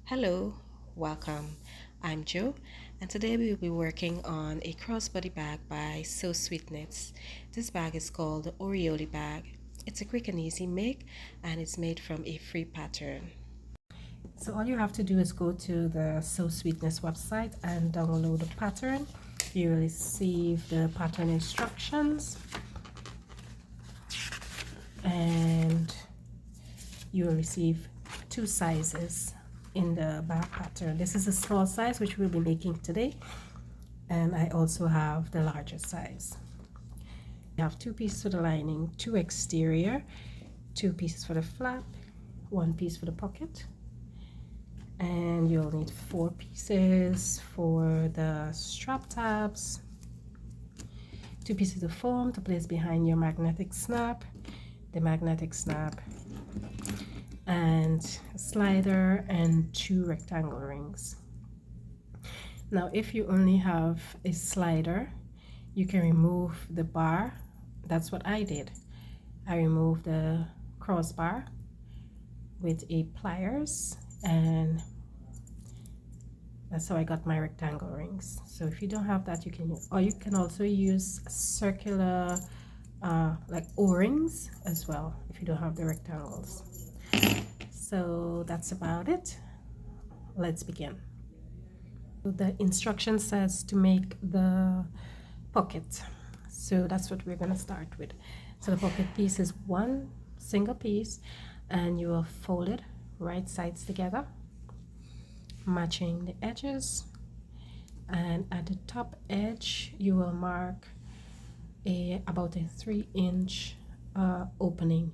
Hello, welcome. I'm Joe, and today we will be working on a crossbody bag by So Sweet Knits. This bag is called the Oriole bag. It's a quick and easy make, and it's made from a free pattern. So all you have to do is go to the So Sweetness website and download the pattern. You will receive the pattern instructions, and you will receive two sizes in the back pattern. This is a small size which we'll be making today, and I also have the larger size. I have two pieces for the lining, two exterior, two pieces for the flap, one piece for the pocket, and you'll need four pieces for the strap tabs, two pieces of foam to place behind your magnetic snap, the magnetic snap, and a slider and two rectangle rings. Now if you only have a slider, you can remove the bar. That's what I did. I removed the crossbar with a pliers, and that's how I got my rectangle rings. So if you don't have that, you can use, or you can also use circular like O-rings as well if you don't have the rectangles. So that's about it. Let's begin. The instruction says to make the pocket, so that's what we're going to start with. So the pocket piece is one single piece, and you will fold it right sides together, matching the edges, and at the top edge you will mark about a 3-inch opening.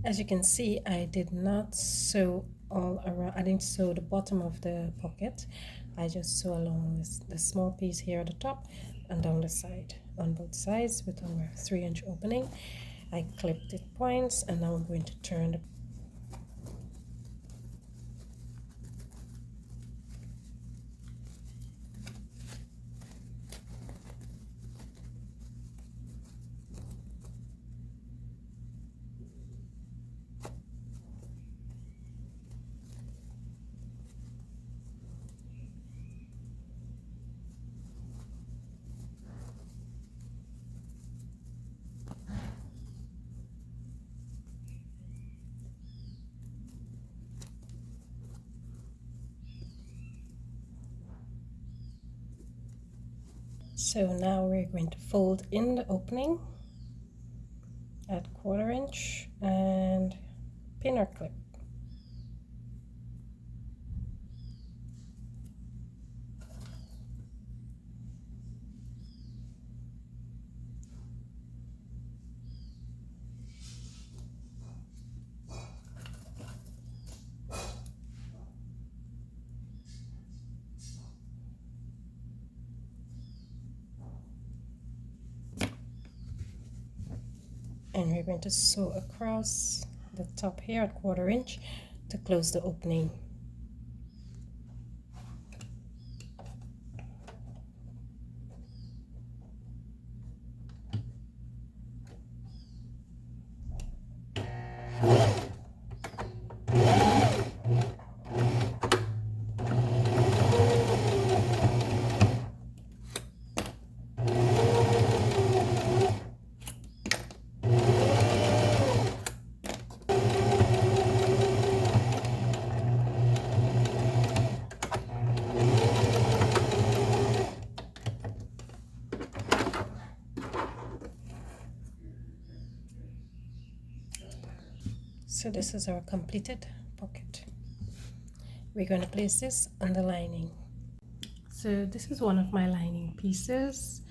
As you can see, I did not sew all around. I didn't sew the bottom of the pocket. I just sew along the small piece here at the top and down the side on both sides with our 3-inch opening. I clipped it points, and now I'm going to turn the So now we're going to fold in the opening at 1/4 inch and pin or clip. and we're going to sew across the top here at 1/4 inch to close the opening. So this is our completed pocket. We're going to place this on the lining. So this is one of my lining pieces,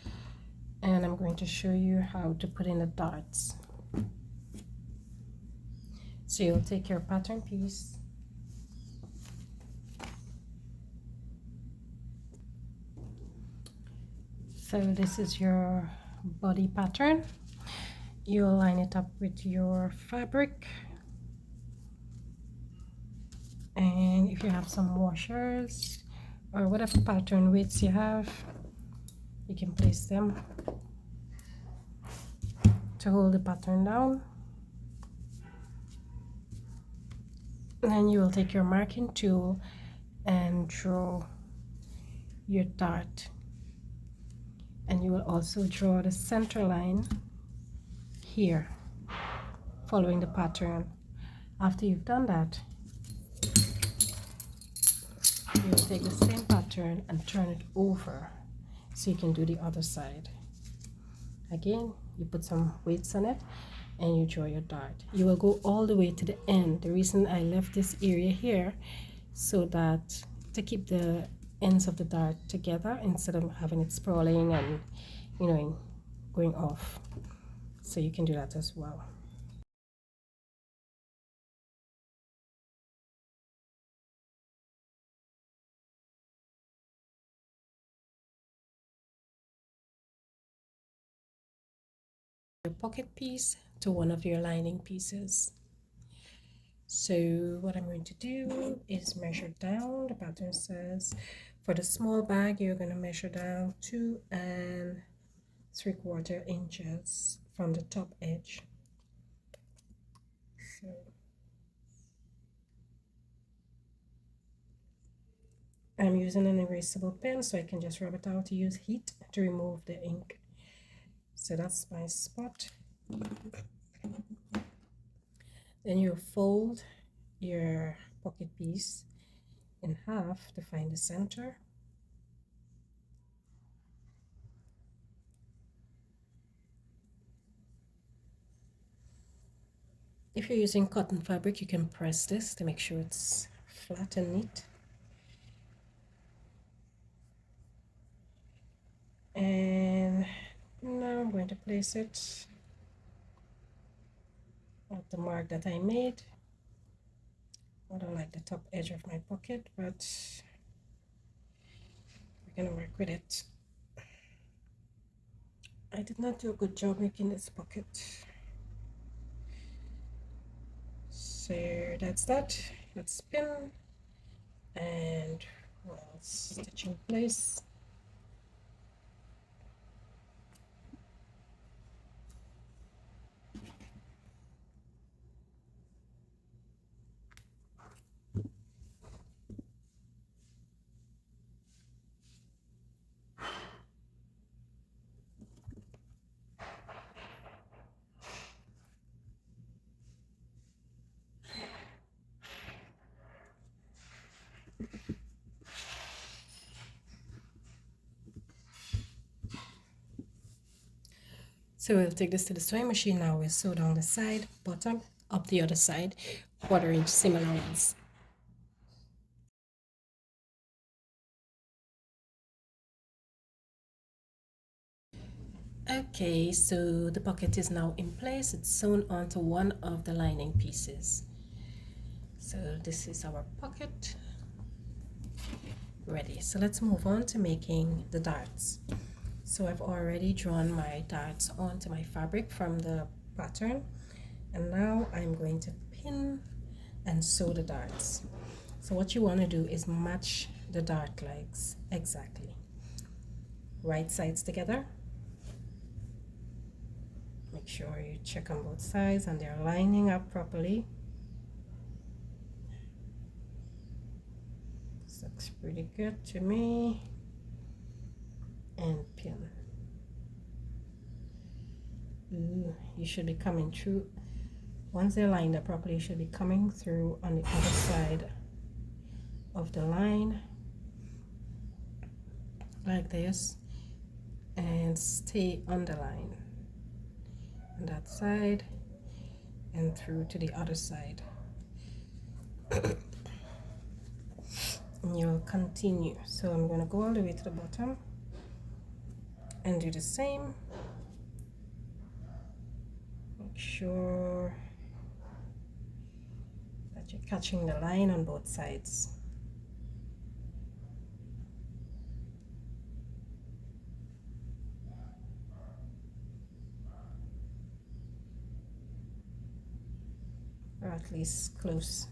and I'm going to show you how to put in the darts. So you'll take your pattern piece, so this is your body pattern. You'll line it up with your fabric, and if you have some washers or whatever pattern widths you have, you can place them to hold the pattern down. And then you will take your marking tool and draw your dart, and you will also draw the center line here following the pattern. After you've done that, you will take the same pattern and turn it over so you can do the other side. Again, you put some weights on it and you draw your dart. You will go all the way to the end. The reason I left this area here, so that to keep the ends of the dart together instead of having it sprawling and, you know, going off. So you can do that as well. Your pocket piece to one of your lining pieces. So what I'm going to do is measure down. The pattern says for the small bag you're going to measure down 2 3/4 inches from the top edge. So I'm using an erasable pen, so I can just rub it out to use heat to remove the ink. So that's my spot. Then you fold your pocket piece in half to find the center. If you're using cotton fabric, you can press this to make sure it's flat and neat. And now I'm going to place it at the mark that I made. I don't like the top edge of my pocket, but we're gonna work with it. I did not do a good job making this pocket. So that's that. Let's spin and we'll stitch in place. So we'll take this to the sewing machine now. We'll sew down the side, bottom, up the other side, 1/4 inch seam allowance. Okay, so the pocket is now in place. It's sewn onto one of the lining pieces. So this is our pocket ready. So let's move on to making the darts. So I've already drawn my darts onto my fabric from the pattern. And now I'm going to pin and sew the darts. So what you want to do is match the dart legs exactly. Right sides together. Make sure you check on both sides and they're lining up properly. This looks pretty good to me. And pin. Ooh, you should be coming through. Once they're lined up properly, you should be coming through on the other side of the line like this and stay on the line on that side and through to the other side. And you'll continue. So I'm going to go all the way to the bottom and do the same. Make sure that you're catching the line on both sides. Or at least close.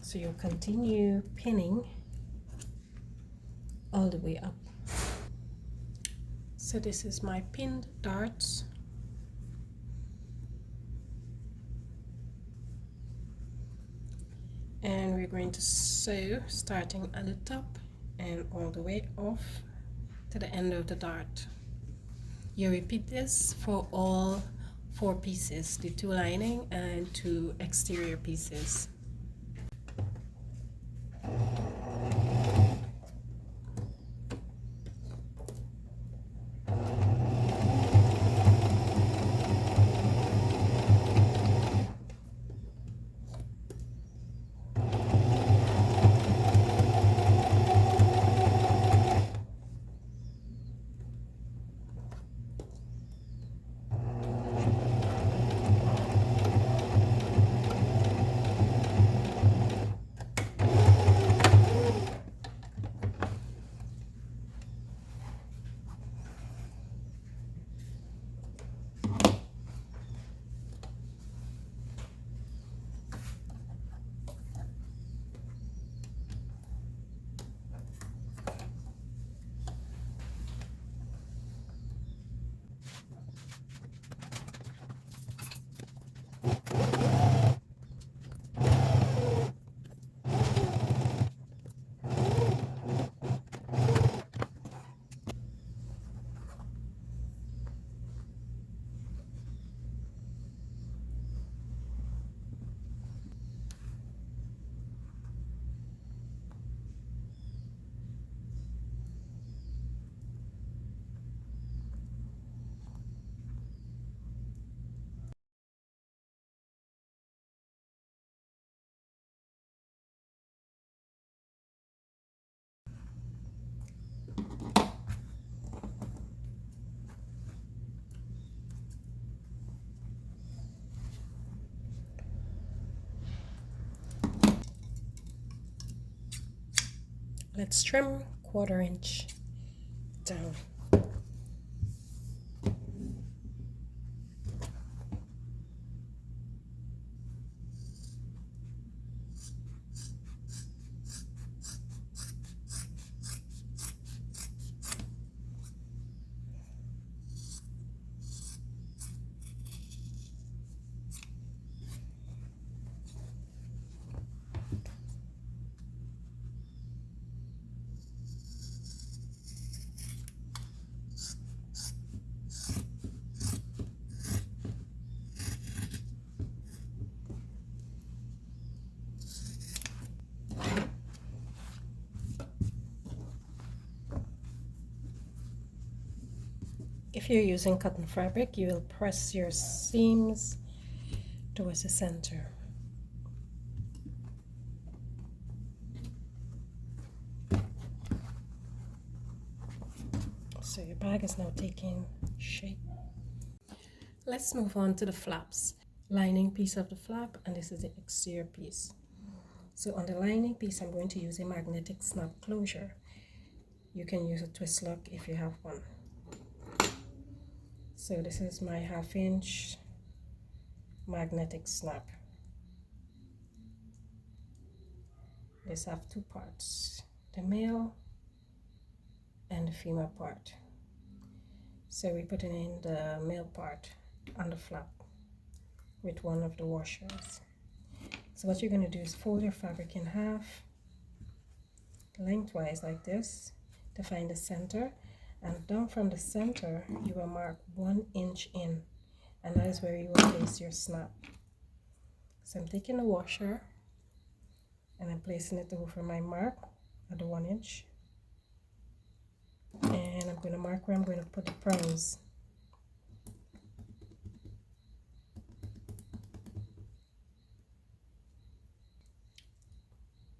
So you'll continue pinning all the way up. So this is my pinned darts. And we're going to sew starting at the top and all the way off to the end of the dart. You repeat this for all 4 pieces, the 2 lining and 2 exterior pieces. Let's trim 1/4 inch down. If you're using cotton fabric, you will press your seams towards the center. So your bag is now taking shape. Let's move on to the flaps. Lining piece of the flap, and this is the exterior piece. So on the lining piece, I'm going to use a magnetic snap closure. You can use a twist lock if you have one. So this is my 1/2 inch magnetic snap. This have two parts, the male and the female part. So we're putting in the male part on the flap with one of the washers. So what you're going to do is fold your fabric in half lengthwise like this to find the center, and down from the center you will mark 1 inch in, and that is where you will place your snap. So I'm taking the washer and I'm placing it over my mark at the 1 inch, and I'm going to mark where I'm going to put the prongs.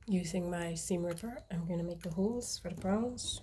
Using my seam ripper, I'm going to make the holes for the prongs.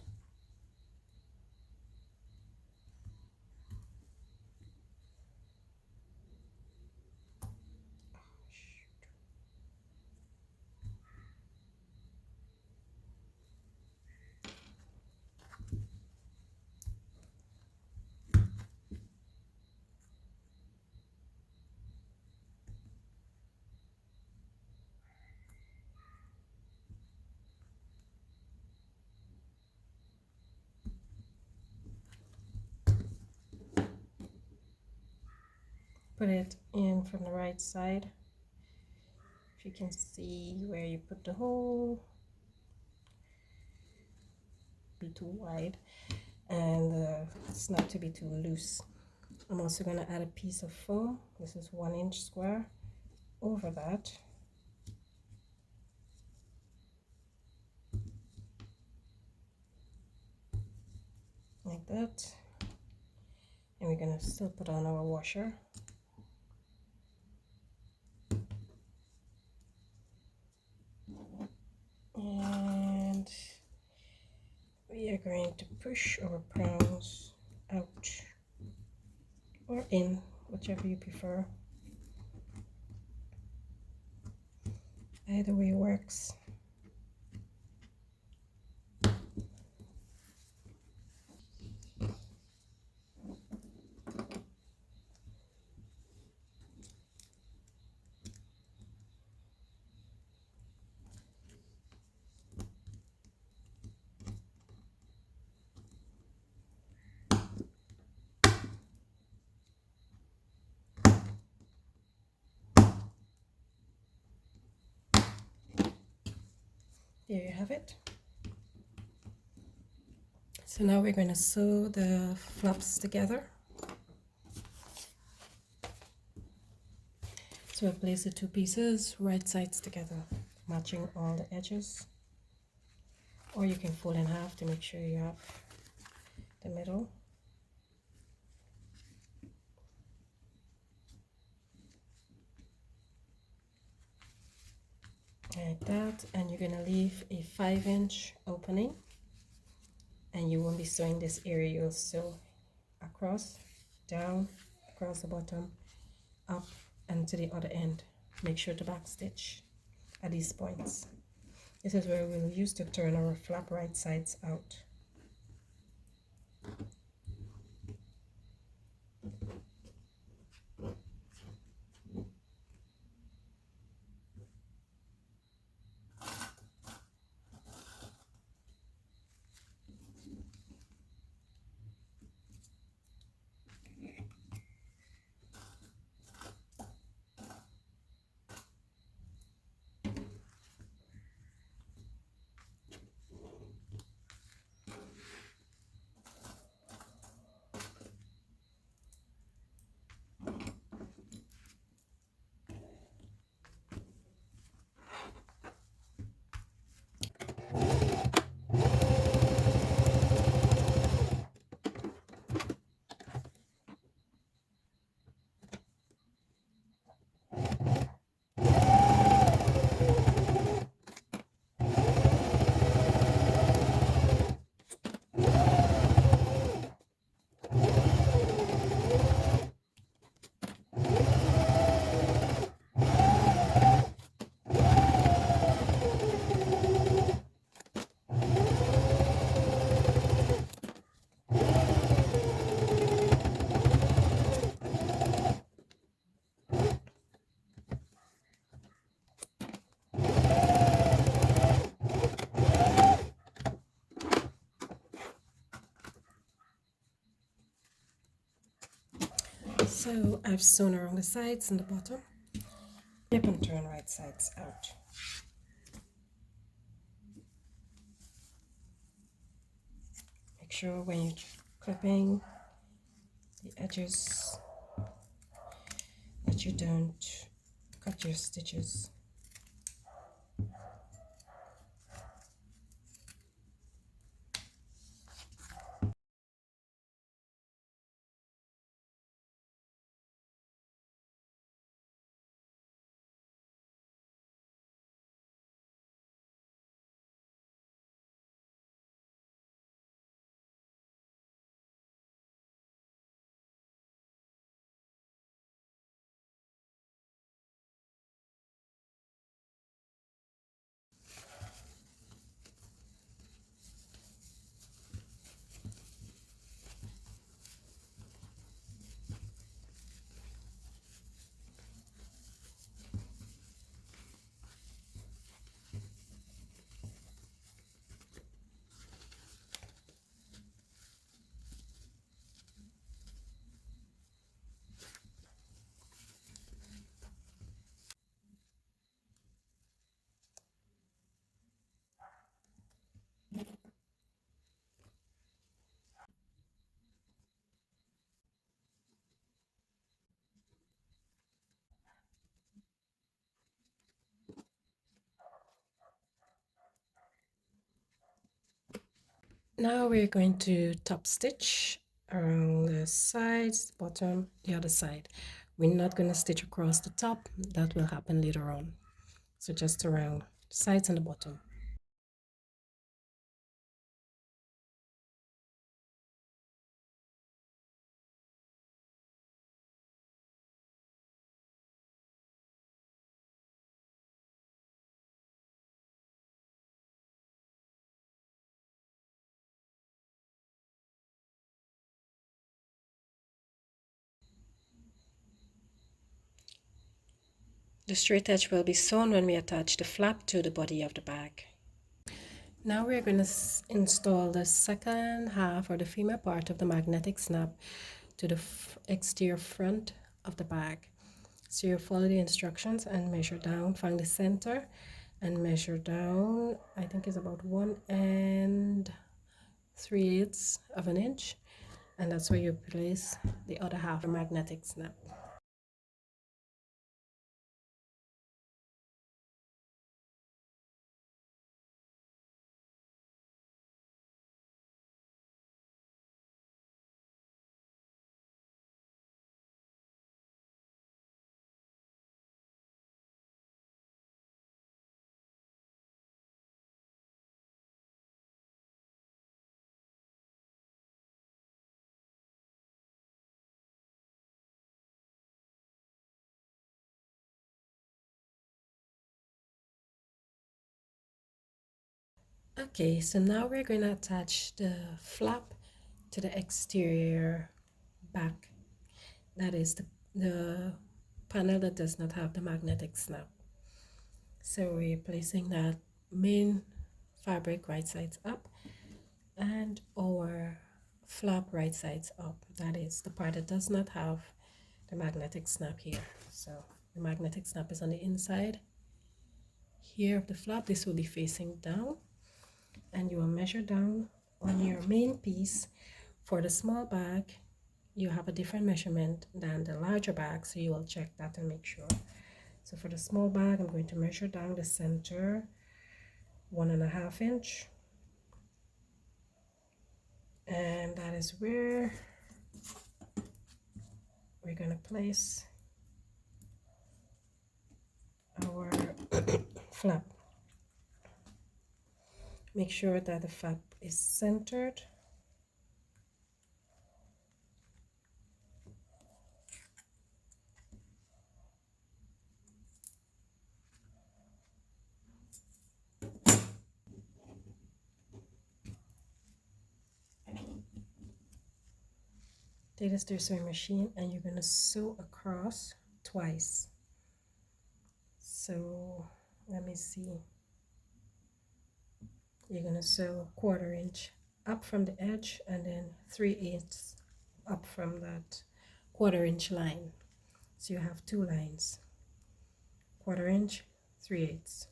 Put it in from the right side. If you can see where you put the hole, be too wide, and it's not to be too loose. I'm also going to add a piece of foam. This is 1 inch square over that. Like that. And we're going to still put on our washer. And we are going to push our prongs out or in, whichever you prefer. Either way works. There you have it. So now we're going to sew the flaps together. So I place the two pieces right sides together, matching all the edges. Or you can fold in half to make sure you have the middle. Like that, and you're going to leave a 5 inch opening, and you won't be sewing this area. You'll sew across, down, across the bottom, up, and to the other end. Make sure to back stitch at these points. This is where we'll use to turn our flap right sides out. So I've sewn around the sides and the bottom. Flip and turn right sides out. Make sure when you're clipping the edges that you don't cut your stitches. Now we're going to top stitch around the sides, bottom, the other side. We're not going to stitch across the top. That will happen later on. So just around the sides and the bottom. The straight edge will be sewn when we attach the flap to the body of the bag. Now we're going to install the second half or the female part of the magnetic snap to the exterior front of the bag. So you follow the instructions and measure down, find the center and measure down. I think it's about 1 3/8 of an inch, and that's where you place the other half of the magnetic snap. Okay, so now we're going to attach the flap to the exterior back. That is the panel that does not have the magnetic snap. So we're placing that main fabric right sides up and our flap right sides up. That is the part that does not have the magnetic snap here. So the magnetic snap is on the inside here of the flap. This will be facing down, and you will measure down on your main piece. For the small bag, you have a different measurement than the larger bag, so you will check that and make sure. So for the small bag, I'm going to measure down the center 1.5 inch, and that is where we're going to place our flap. Make sure that the flap is centered. Take this to your sewing machine and you're going to sew across twice. So let me see. You're going to sew 1/4 inch up from the edge and then 3/8 up from that 1/4 inch line. So you have two lines, 1/4 inch, 3/8.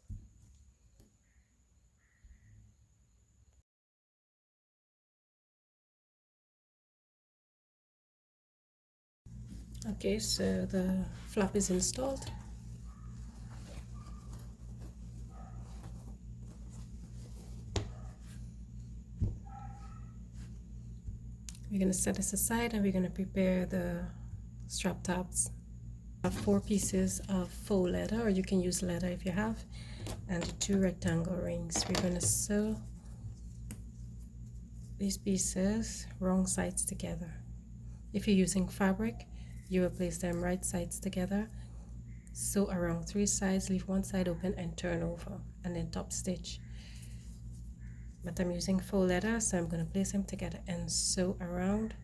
Okay, so the flap is installed. We're going to set this aside and we're going to prepare the strap tabs. I have 4 pieces of faux leather, or you can use leather if you have, and 2 rectangle rings. We're going to sew these pieces wrong sides together. If you're using fabric, you will place them right sides together, sew around 3 sides, leave one side open and turn over, and then top stitch. But I'm using faux leather, so I'm going to place them together and sew around.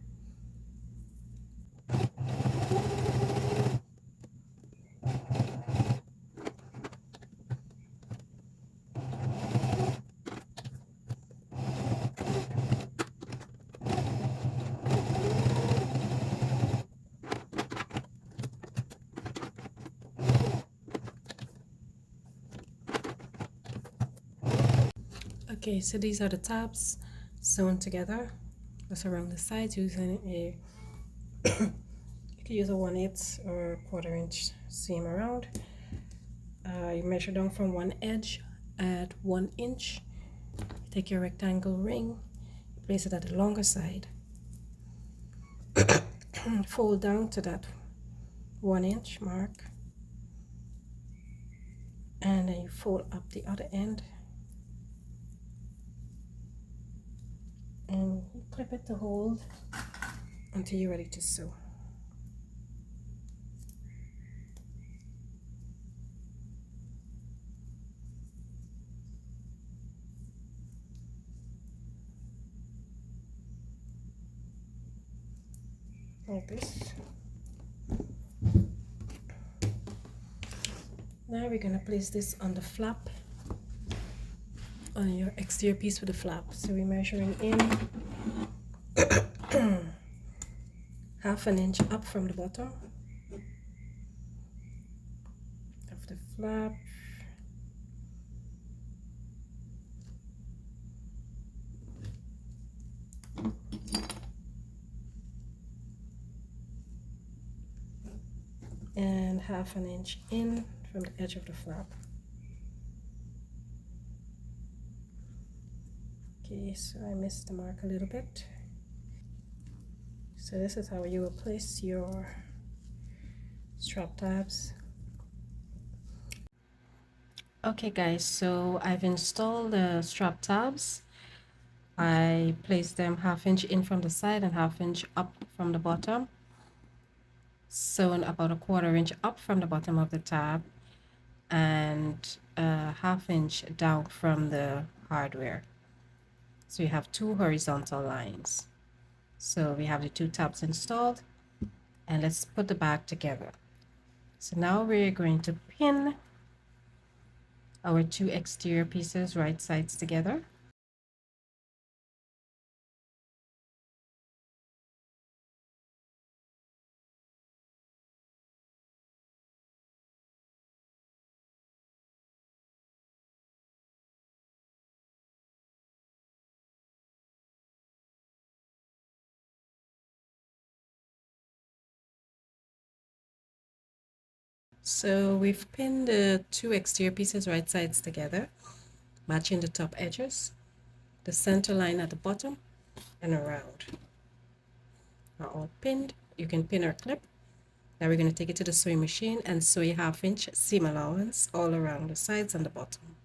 Okay, so these are the tabs sewn together, just around the sides using a you can use a 1/8 or 1/4 inch seam around. You measure down from one edge at 1 inch. Take your rectangle ring, place it at the longer side, fold down to that 1 inch mark, and then you fold up the other end and clip it to hold until you're ready to sew. Like this. Now we're going to place this on the flap, on your exterior piece with the flap. So we're measuring in 1/2 inch up from the bottom of the flap. And 1/2 inch in from the edge of the flap. Okay, so I missed the mark a little bit. So this is how you will place your strap tabs. Okay guys, so I've installed the strap tabs. I placed them 1/2 inch in from the side and 1/2 inch up from the bottom, sewn about a 1/4 inch up from the bottom of the tab, and 1/2 inch down from the hardware. So you have 2 horizontal lines. So we have the 2 tabs installed, and let's put the bag together. So now we're going to pin our 2 exterior pieces right sides together. So we've pinned the 2 exterior pieces right sides together, matching the top edges, the center line at the bottom, and around are all pinned. You can pin or clip. Now we're going to take it to the sewing machine and sew a 1/2 inch seam allowance all around the sides and the bottom.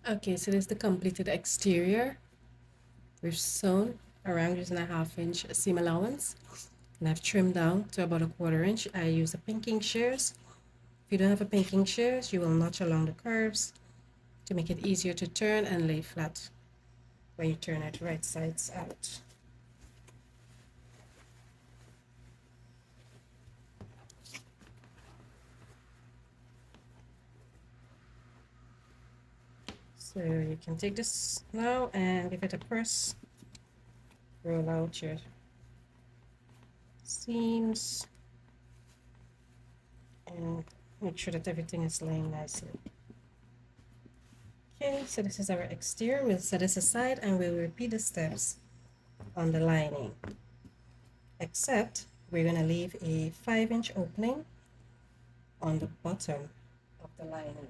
Okay, so this is the completed exterior. We've sewn around using a 1/2 inch seam allowance, and I've trimmed down to about a 1/4 inch. I use the pinking shears If you don't have a pinking shears, you will notch along the curves to make it easier to turn and lay flat when you turn it right sides out. So you can take this now and give it a press. Roll out your seams and make sure that everything is laying nicely. Okay, so this is our exterior. We'll set this aside and we'll repeat the steps on the lining, except we're going to leave a 5-inch opening on the bottom of the lining.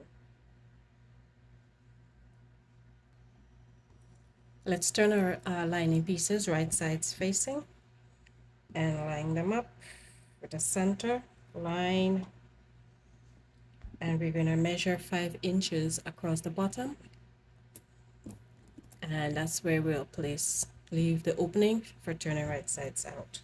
Let's turn our lining pieces right sides facing and line them up with the center line, and we're going to measure 5 inches across the bottom, and that's where we'll leave the opening for turning right sides out.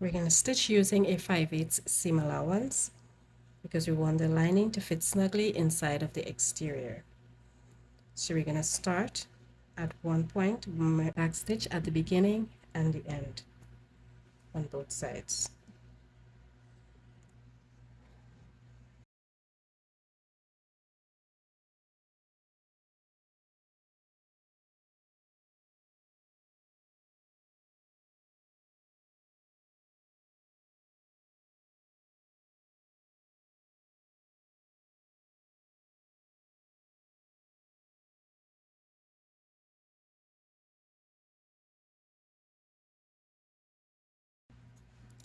We're going to stitch using a 5/8 seam allowance because we want the lining to fit snugly inside of the exterior. So we're going to start at one point, back stitch at the beginning and the end on both sides.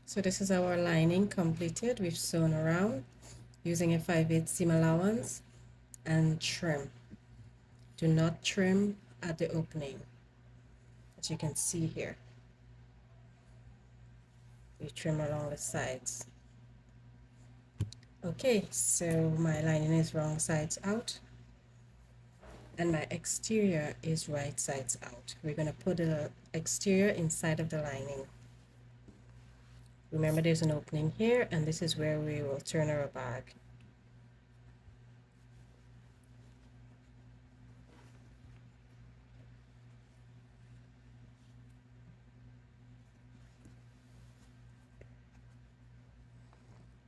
So this is our lining completed. We've sewn around using a 5/8 seam allowance and trim. Do not trim at the opening, as you can see here. You trim along the sides. Okay, so my lining is wrong sides out and my exterior is right sides out. We're going to put the exterior inside of the lining. Remember, there's an opening here, and this is where we will turn our bag.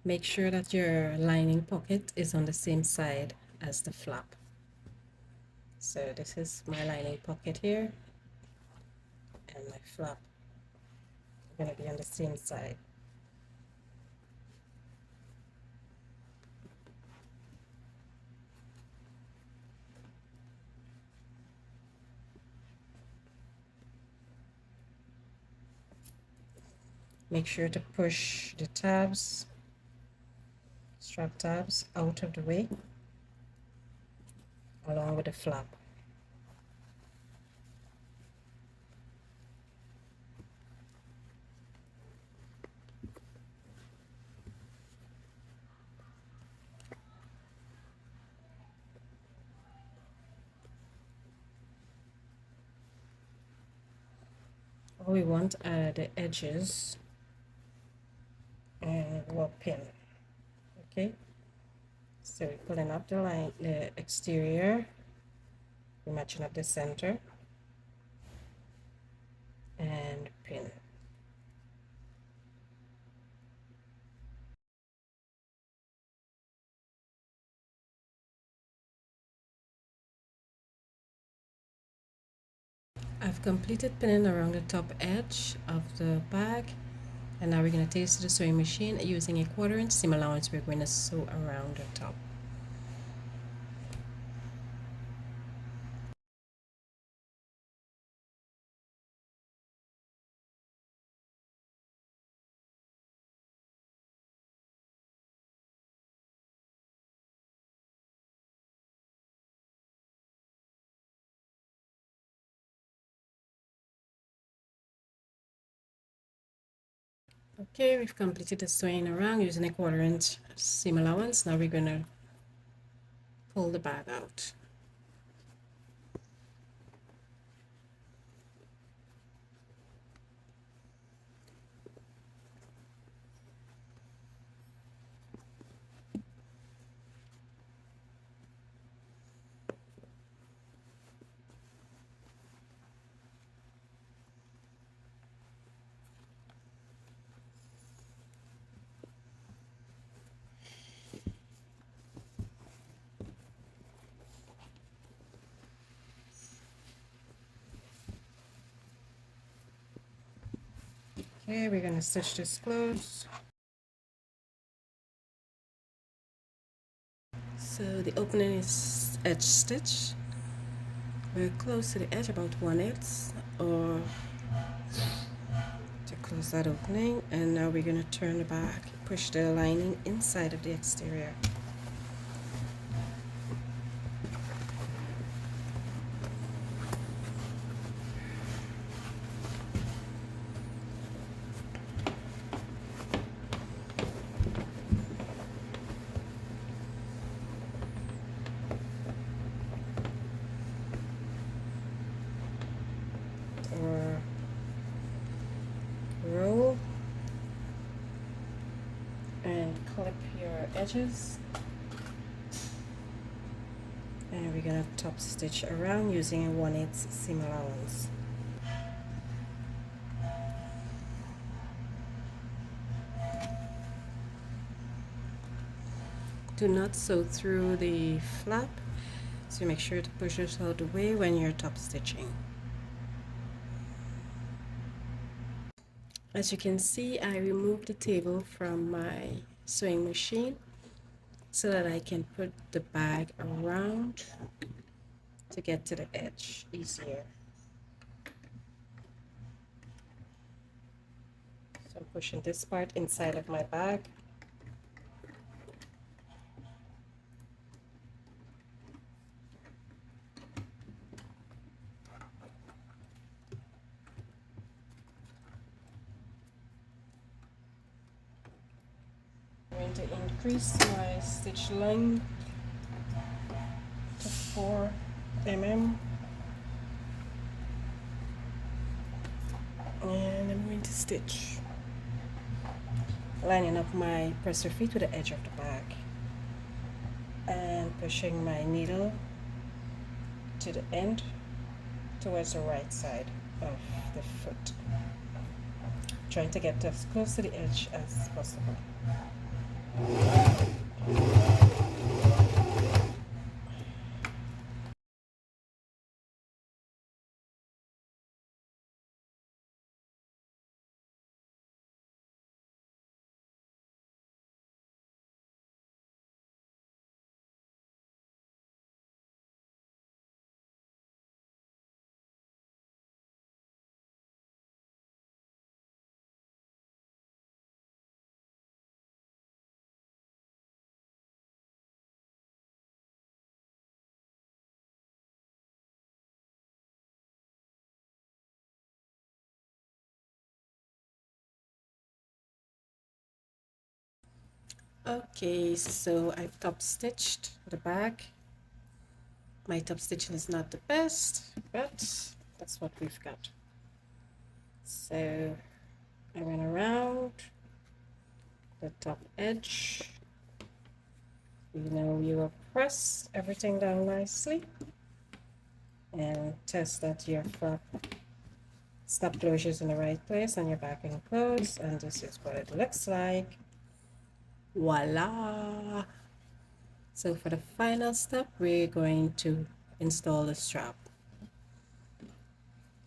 Make sure that your lining pocket is on the same side as the flap. So this is my lining pocket here, and my flap are going to be on the same side. Make sure to push the tabs, strap tabs, out of the way along with the flap. All we want are the edges and we'll pin. Okay, so we're pulling up the line, the exterior, we're matching up the center and pin. I've completed pinning around the top edge of the bag, and now we're going to take this to the sewing machine using a 1/4-inch seam allowance. We're going to sew around the top. Okay, we've completed the sewing around using a 1/4 inch seam allowance. Now we're gonna pull the bag out. Okay, we're gonna stitch this close. So the opening is edge stitch. We're close to the edge, about 1/8, or to close that opening. And now we're gonna turn the back, push the lining inside of the exterior. Or roll and clip your edges, and we're gonna top stitch around using a 1/8 seam allowance. Do not sew through the flap, so make sure to push it out the way when you're top stitching. As you can see, I removed the table from my sewing machine so that I can put the bag around to get to the edge easier. So I'm pushing this part inside of my bag. I'm going to increase my stitch length to 4 mm, and I'm going to stitch, lining up my presser feet with the edge of the bag and pushing my needle to the end towards the right side of the foot, trying to get as close to the edge as possible. Okay, so I've top stitched the bag. My top stitching is not the best, but that's what we've got. So I went around the top edge. You will press everything down nicely and test that your flap stop closure is in the right place and your backing closed, and this is what it looks like. Voila! So for the final step, we're going to install the strap.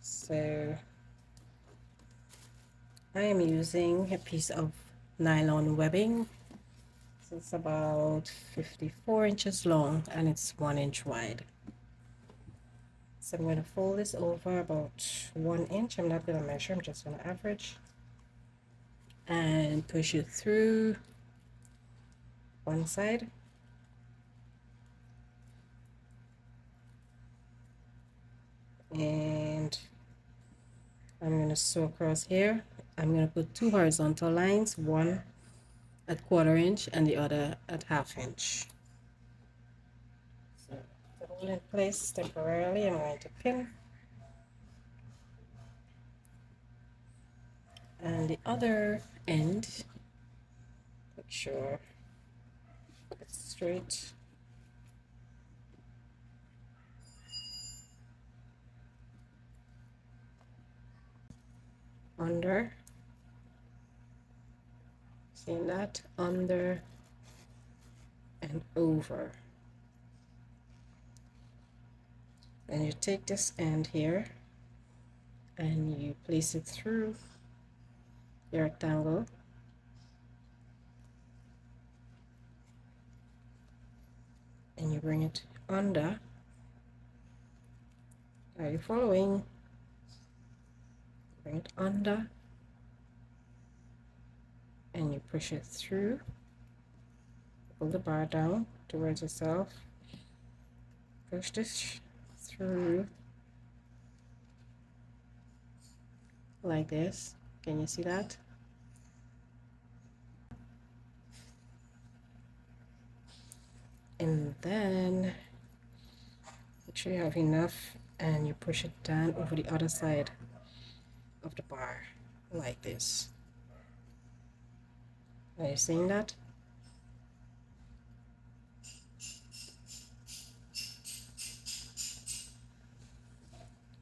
So I am using a piece of nylon webbing. So it's about 54 inches long and it's 1 inch wide. So I'm going to fold this over about 1 inch. I'm not going to measure, I'm just going to average. And push it through one side. And I'm going to sew across here I'm going to put 2 horizontal lines, one at 1/4 inch and the other at 1/2 inch. So to hold in place temporarily, I'm going to pin. And the other end, make sure it's straight. Under, seeing that, under and over. Then you take this end here and you place it through your rectangle, and you bring it under. Are you following? Bring it under and you push it through. Pull the bar down towards yourself. Push this through like this. Can you see that? And then make sure you have enough and you push it down over the other side of the bar like this. Are you seeing that?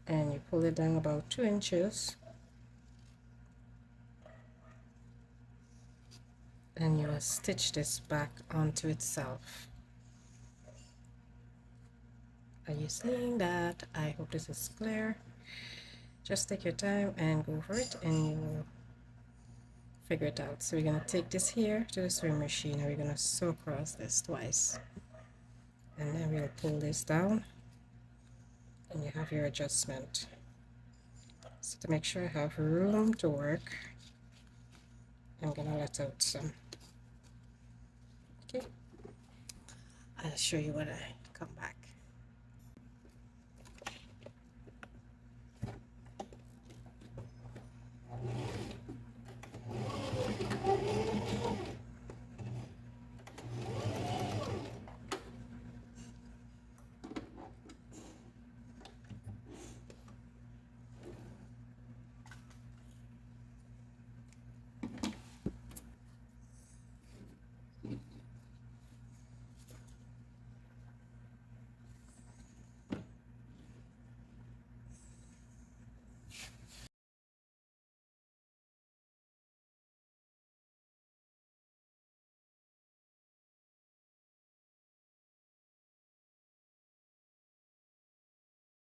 And you pull it down about 2 inches and you will stitch this back onto itself. Are you seeing that? I hope this is clear. Just take your time and go for it and you will figure it out. So we're going to take this here to the sewing machine and we're going to sew across this twice. And then we'll pull this down and you have your adjustment. So to make sure I have room to work, I'm going to let out some. Okay, I'll show you what I